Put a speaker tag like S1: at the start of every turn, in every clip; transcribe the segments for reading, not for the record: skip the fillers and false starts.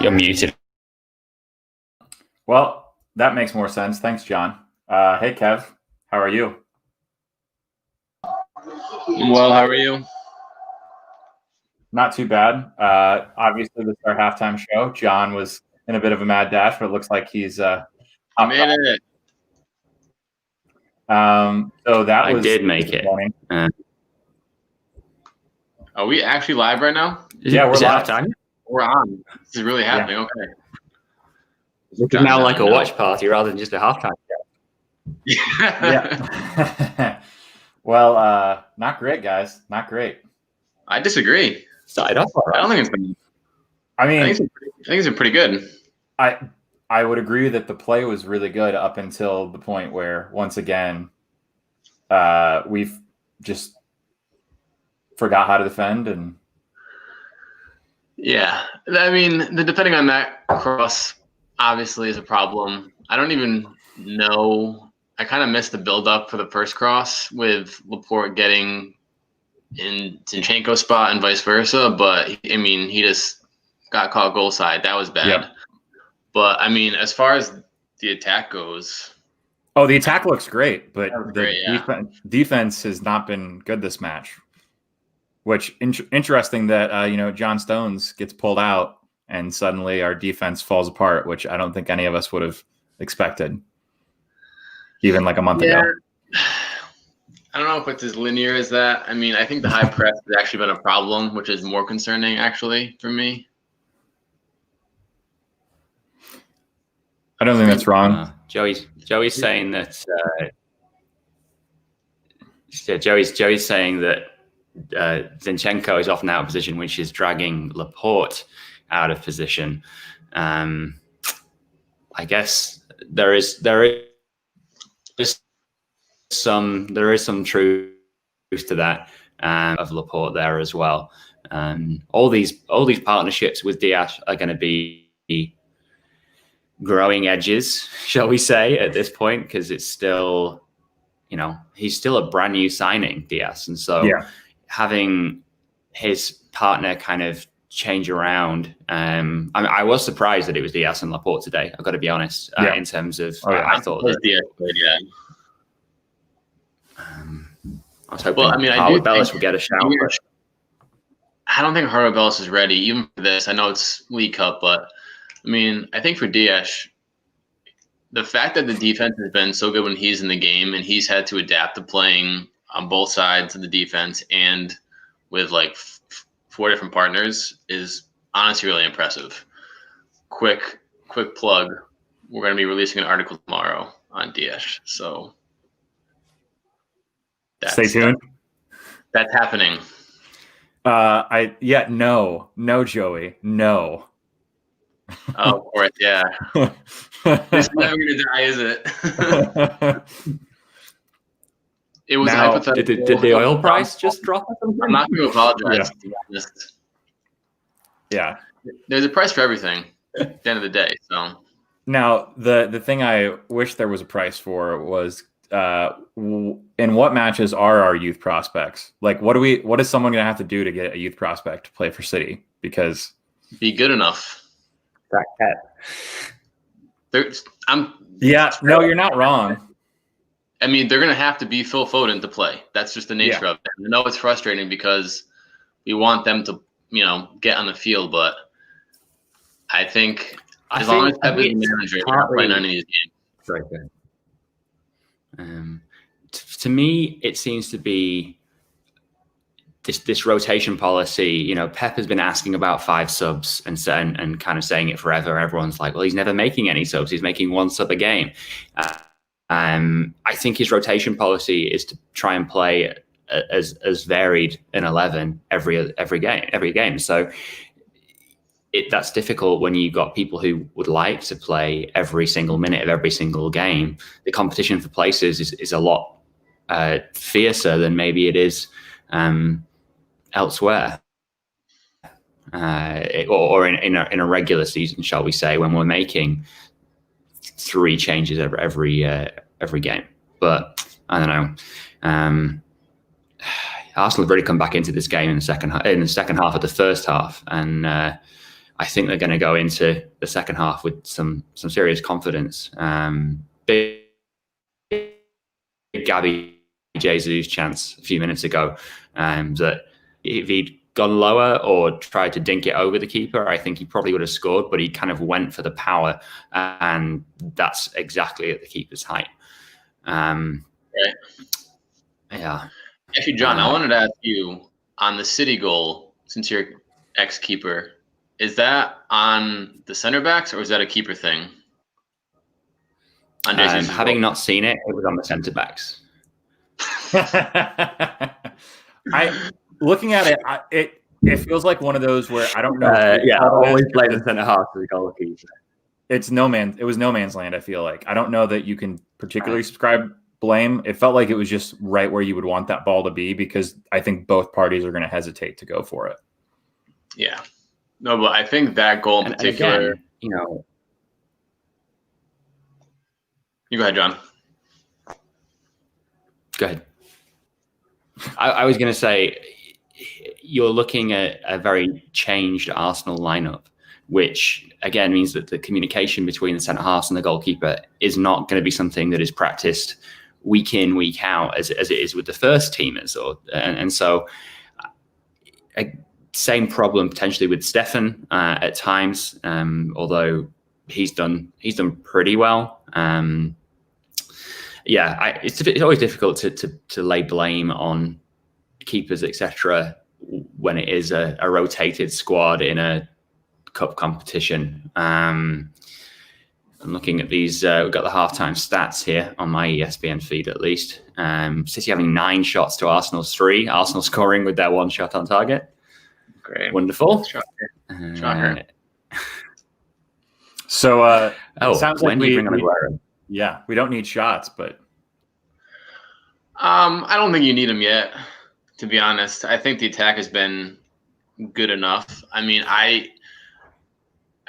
S1: You're muted.
S2: Well, that makes more sense. Thanks, John. Hey, Kev. How are you?
S3: Well, how are you?
S2: Not too bad. Obviously, this is our halftime show. John was in a bit of a mad dash, but it looks like he's
S3: I made it.
S2: So that
S1: I did make it.
S3: Are we actually live right now?
S2: Yeah, we're live.
S1: Halftime?
S3: We're on. This is really happening. Okay.
S1: It's now like a watch party rather than just a halftime show.
S2: Yeah. Well, not great, guys. Not great.
S3: I disagree.
S1: Started off all right.
S3: I don't think it's been.
S2: I mean,
S3: I think it's been pretty good.
S2: I would agree that the play was really good up until the point where, once again, we've just forgot how to defend. And
S3: yeah, I mean, the depending on that cross obviously is a problem. I don't even know. I kind of missed the build-up for the first cross with Laporte getting in Zinchenko's spot and vice versa. But, I mean, he just got caught goal side. That was bad.
S2: Yep.
S3: But, I mean, as far as the attack goes.
S2: Oh, the attack looks great, but
S3: the
S2: defense has not been good this match. Which, interesting that, John Stones gets pulled out and suddenly our defense falls apart, which I don't think any of us would have expected. Even like a month ago.
S3: I don't know if it's as linear as that. I mean, I think the high press has actually been a problem, which is more concerning, actually, for me.
S2: I don't think that's wrong.
S1: Joey's saying that. Joey's saying that Zinchenko is often out of position, which is dragging Laporte out of position. I guess there is some truth to that of Laporte there as well. All these partnerships with Diaz are going to be growing edges, shall we say, at this point, because it's still, he's still a brand new signing, Diaz, and so having his partner kind of change around. I was surprised that it was Diaz and Laporte today. I've got to be honest. In terms of, I thought that
S3: Diaz played,
S1: I was hoping Harvey Bellis would get a shout. But
S3: I don't think Harvey Bellis is ready, even for this. I know it's League Cup, but I mean, I think for Diaz, the fact that the defense has been so good when he's in the game and he's had to adapt to playing on both sides of the defense and with like 4 different partners is honestly really impressive. Quick plug. We're going to be releasing an article tomorrow on Diaz, so
S2: stay tuned.
S3: That's happening.
S2: No, Joey, no.
S3: Oh, of course, yeah. It's never going to die, is it? It was hypothetical.
S1: Did the oil price just drop?
S3: I'm not going to apologize. To be honest.
S2: Yeah.
S3: There's a price for everything at the end of the day. So
S2: now the thing I wish there was a price for was in what matches are our youth prospects? Like, what is someone going to have to do to get a youth prospect to play for City? Because
S3: be good enough.
S2: No, you're not wrong.
S3: I mean, they're going to have to be Phil Foden to play. That's just the nature of it. I know it's frustrating because we want them to, get on the field, but I think as long as Pep is the manager, they're not playing none of these games.
S1: Very good. To me, it seems to be this rotation policy. Pep has been asking about 5 subs and kind of saying it forever. Everyone's like, well, he's never making any subs. He's making 1 sub a game. I think his rotation policy is to try and play as varied an 11 every game. So that's difficult when you've got people who would like to play every single minute of every single game. The competition for places is a lot fiercer than maybe it is elsewhere, or in a regular season, shall we say, when we're making 3 changes every game. But I don't know. Arsenal have really come back into this game in the second half of the first half, and I think they're going to go into the second half with some serious confidence. Big Gabby Jesus chance a few minutes ago, that if he'd gone lower or tried to dink it over the keeper, I think he probably would have scored, but he kind of went for the power, and that's exactly at the keeper's height.
S3: Right.
S1: Yeah.
S3: Actually, John, I wanted to ask you on the City goal, since you're ex-keeper, is that on the center backs or is that a keeper thing?
S1: Having not seen it, it was on the centre backs.
S2: Looking at it, it feels like one of those where I don't know.
S1: Always play the centre half for the goalkeeper.
S2: It was no man's land. I feel like I don't know that you can particularly subscribe blame. It felt like it was just right where you would want that ball to be, because I think both parties are going to hesitate to go for it.
S3: Yeah, no, but I think that goal in particular,
S1: again, you know.
S3: You go ahead, John.
S1: Go ahead. I was going to say, you're looking at a very changed Arsenal lineup, which again means that the communication between the centre halves and the goalkeeper is not going to be something that is practiced week in, week out as it is with the first teamers. And so, same problem potentially with Stefan at times, although he's done pretty well. It's always difficult to lay blame on keepers, etc., when it is a rotated squad in a cup competition. I'm looking at these. We've got the halftime stats here on my ESPN feed, at least. City having 9 shots to Arsenal's 3. Arsenal scoring with their 1 shot on target.
S3: Great,
S1: wonderful.
S3: Shocker.
S2: So, it sounds
S1: when
S2: like
S1: do you bring on Aguero?
S2: Yeah, we don't need shots, but
S3: I don't think you need them yet, to be honest. I think the attack has been good enough. I mean, I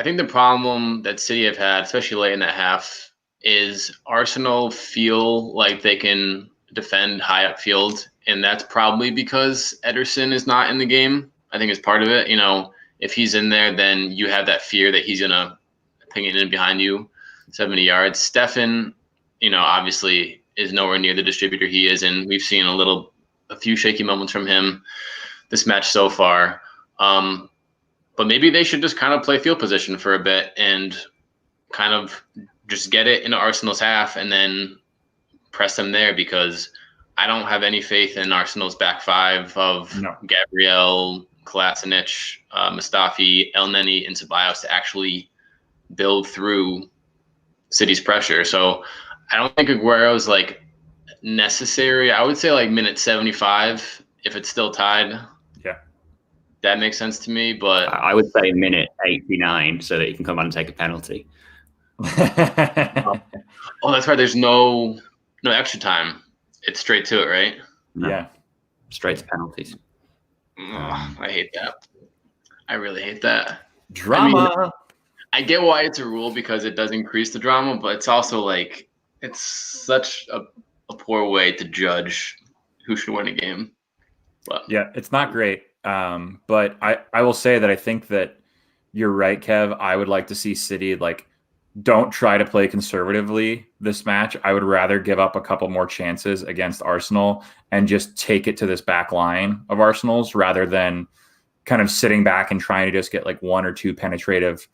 S3: think the problem that City have had, especially late in that half, is Arsenal feel like they can defend high upfield, and that's probably because Ederson is not in the game. I think it's part of it. You know, if he's in there, then you have that fear that he's gonna ping it in behind you 70 yards. Stefan, you know, obviously is nowhere near the distributor he is, and we've seen a few shaky moments from him this match so far. But maybe they should just kind of play field position for a bit and kind of just get it into Arsenal's half and then press them there, because I don't have any faith in Arsenal's back five of Gabriel, Kolasinac, Mustafi, Elneny, and Ceballos to actually build through City's pressure. So I don't think Aguero's like necessary. I would say like minute 75 if it's still tied.
S2: Yeah,
S3: that makes sense to me. But
S1: I would say minute 89 so that you can come on and take a penalty.
S3: Oh, that's right. There's no extra time. It's straight to it, right?
S1: No.
S2: Yeah,
S1: Straight to penalties.
S3: I hate that. I really hate that.
S2: Drama.
S3: I get why it's a rule because it does increase the drama, but it's also like it's such a poor way to judge who should win a game. But
S2: yeah, it's not great. But I will say that I think that you're right, Kev. I would like to see City don't try to play conservatively this match. I would rather give up a couple more chances against Arsenal and just take it to this back line of Arsenal's rather than kind of sitting back and trying to just get like 1 or 2 penetrative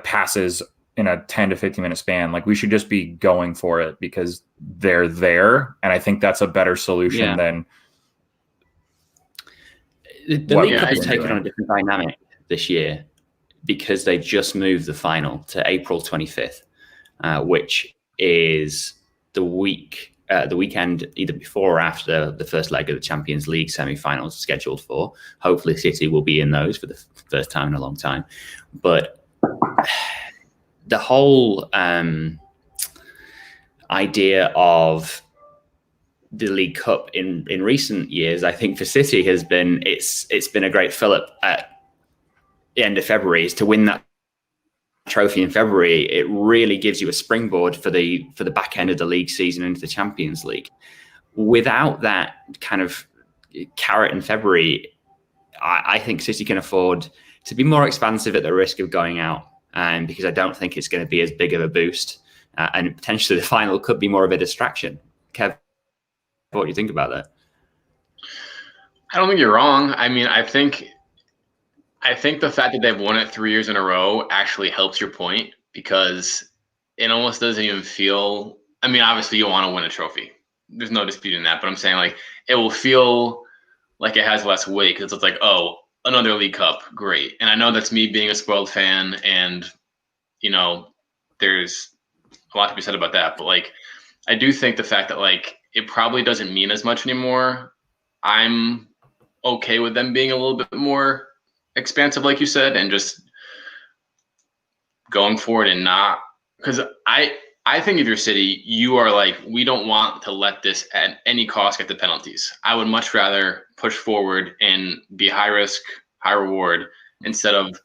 S2: passes in a 10 to 15 minute span. We should just be going for it because they're there. And I think that's a better solution than
S1: the League Cup has taken on a different dynamic this year because they just moved the final to April 25th, which is the weekend either before or after the first leg of the Champions League semi-finals are scheduled for. Hopefully City will be in those for the first time in a long time. But the whole idea of the League Cup in recent years, I think for City has been it's been a great fill-up at the end of February. Is to win that trophy in February, it really gives you a springboard for the back end of the league season into the Champions League. Without that kind of carrot in February, I think City can afford to be more expansive at the risk of going out, because I don't think it's going to be as big of a boost, and potentially the final could be more of a distraction. Kev, what do you think about that?
S3: I don't think you're wrong. I mean, I think the fact that they've won it 3 years in a row actually helps your point, because it almost doesn't even feel. I mean, obviously you want to win a trophy. There's no disputing that, but I'm saying like it will feel like it has less weight because it's like, oh, another League Cup, great. And I know that's me being a spoiled fan, and there's a lot to be said about that. But like, I do think the fact that like it probably doesn't mean as much anymore. I'm okay with them being a little bit more expansive, like you said, and just going for it and not, because I think if you're City, you are like, we don't want to let this at any cost get the penalties. I would much rather push forward and be high risk, high reward, instead of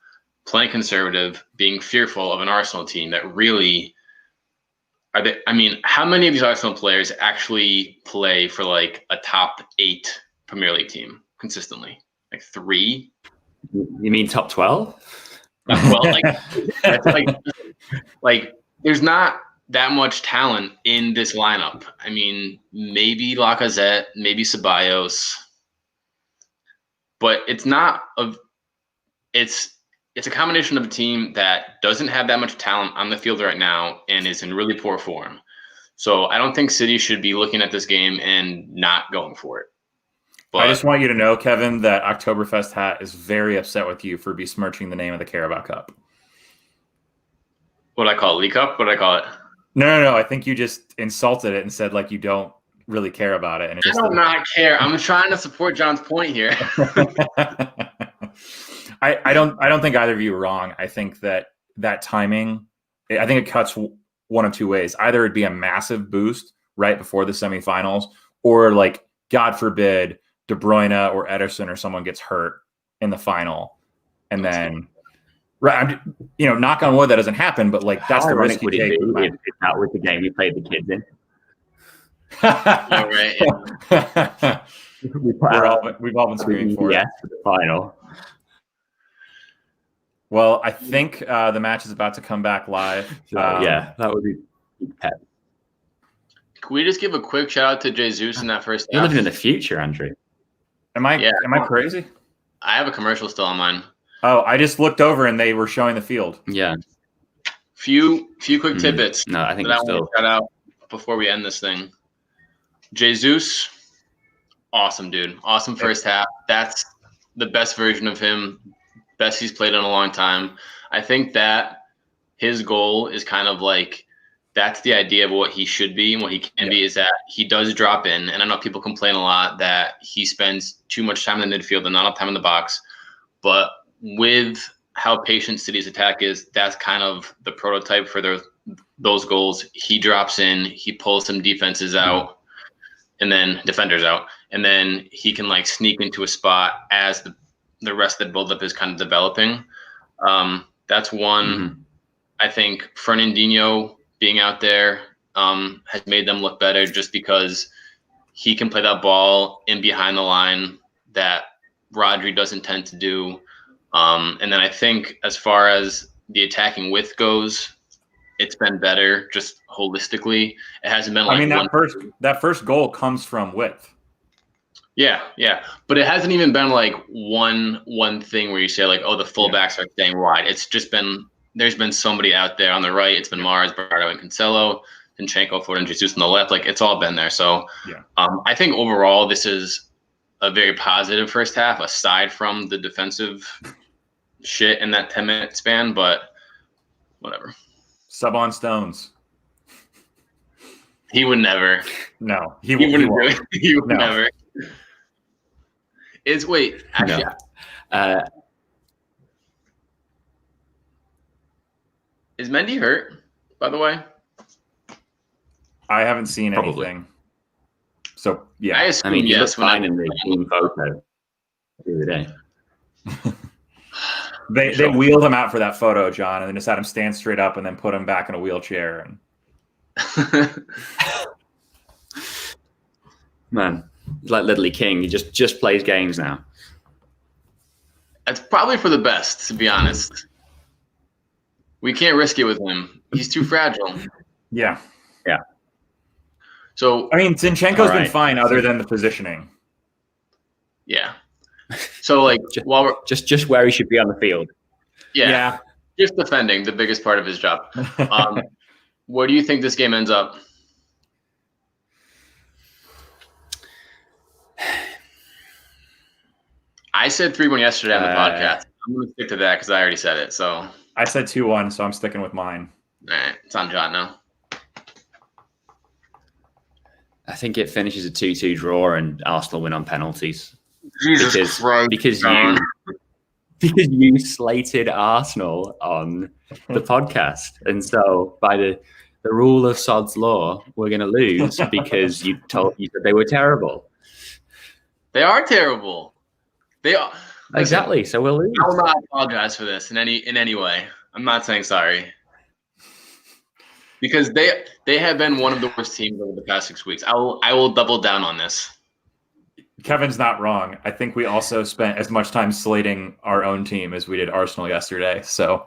S3: playing conservative, being fearful of an Arsenal team that really are they. I mean, how many of these Arsenal players actually play for like a top 8 Premier League team consistently? Like 3?
S1: You mean top 12?
S3: Well, that's like there's not that much talent in this lineup. I mean, maybe Lacazette, maybe Ceballos, but it's not of. It's a combination of a team that doesn't have that much talent on the field right now and is in really poor form. So I don't think City should be looking at this game and not going for it.
S2: But I just want you to know, Kevin, that Oktoberfest Hat is very upset with you for besmirching the name of the Carabao Cup.
S3: What did I call it? League Cup? What did I call it?
S2: No. I think you just insulted it and said like you don't really care about it. And
S3: I do not care. I'm trying to support John's point here.
S2: I don't think either of you are wrong. I think that timing, I think it cuts one of two ways. Either it'd be a massive boost right before the semifinals, or like, God forbid, De Bruyne or Ederson or someone gets hurt in the final. And then, right, knock on wood, that doesn't happen, but like that's the risk you take.
S1: If that was the game you played the kids in.
S3: Right.
S2: We've all been screaming for it.
S1: For the final.
S2: Well, I think the match is about to come back live.
S1: Yeah, that would be pet.
S3: Can we just give a quick shout out to Jesus in that first half?
S1: You're living in the future, Andrew.
S2: Am I crazy?
S3: I have a commercial still on mine.
S2: Oh, I just looked over and they were showing the field.
S1: Yeah.
S3: Few quick tidbits.
S1: No, I think
S3: that I
S1: still
S3: want to shout out before we end this thing. Jesus, awesome dude. Awesome first half. That's the best version of him. Best he's played in a long time. I think that his goal is kind of like, that's the idea of what he should be and what he can be, is that he does drop in. And I know people complain a lot that he spends too much time in the midfield and not enough time in the box. But with how patient City's attack is, that's kind of the prototype for those goals. He drops in, he pulls some defenses out, and then defenders out. And then he can like sneak into a spot as the rest of the buildup is kind of developing. That's one.
S1: Mm-hmm.
S3: I think Fernandinho being out there has made them look better, just because he can play that ball in behind the line that Rodri doesn't tend to do. And then I think as far as the attacking width goes, it's been better just holistically. It hasn't been like
S2: that first goal comes from width.
S3: Yeah. But it hasn't even been like one thing where you say like, oh, the fullbacks are staying wide. It's just been, there's been somebody out there on the right. It's been Mars, Bernardo, and Cancelo, Zinchenko, Ford, and Jesus on the left. Like, it's all been there. So I think overall this is a very positive first half, aside from the defensive shit in that 10-minute span, but whatever.
S2: Sub on Stones.
S3: He would never.
S2: No,
S3: he wouldn't do it. He would never. Is Mendy hurt, by the way?
S2: I haven't seen anything. So, yeah.
S3: I mean,
S1: he looks fine in the team photo the other day.
S2: They wheeled him out for that photo, John, and then just had him stand straight up and then put him back in a wheelchair. And
S1: Man, like Little League King. He just plays games now.
S3: It's probably for the best, to be honest. We can't risk it with him. He's too fragile.
S2: Yeah.
S3: So
S2: I mean, Zinchenko's been
S1: right.
S2: fine other than the positioning.
S3: yeah. So like while we're
S1: Just where he should be on the field.
S3: just defending, the biggest part of his job. Where do you think this game ends up? I said 3-1 yesterday on the podcast. I'm going to stick to that because I already said it. So
S2: I said 2-1, so I'm sticking with mine.
S3: all right, it's on John now.
S1: I think it finishes a 2-2 draw and Arsenal win on penalties.
S3: Jesus Christ,
S1: because you slated Arsenal on the podcast, and so by the rule of Sod's law, we're going to lose because you said they were terrible.
S3: They are terrible. They are.
S1: Exactly. So we'll lose.
S3: I will not apologize for this in any way. I'm not saying sorry. Because they have been one of the worst teams over the past 6 weeks. I will double down on this.
S2: Kevin's not wrong. I think we also spent as much time slating our own team as we did Arsenal yesterday. So,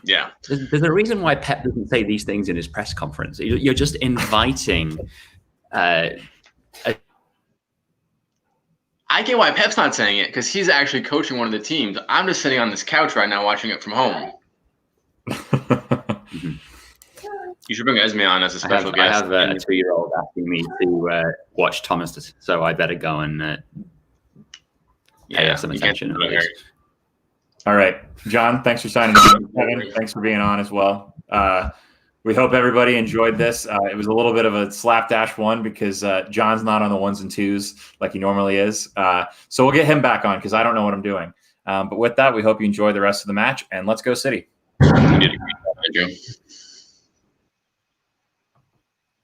S3: yeah.
S1: There's a reason why Pep doesn't say these things in his press conference. You're just inviting.
S3: I get why Pep's not saying it because he's actually coaching one of the teams. I'm just sitting on this couch right now watching it from home. You should bring Esme on as a special guest.
S1: I have a 2-year-old asking me to watch Thomas, so I better go and pay some attention.
S2: All right, John, thanks for signing on. Kevin, thanks for being on as well. We hope everybody enjoyed this. It was a little bit of a slapdash one because John's not on the 1s and 2s like he normally is. So we'll get him back on because I don't know what I'm doing. But with that, we hope you enjoy the rest of the match, and let's go City.
S3: You did a great job, Andrew.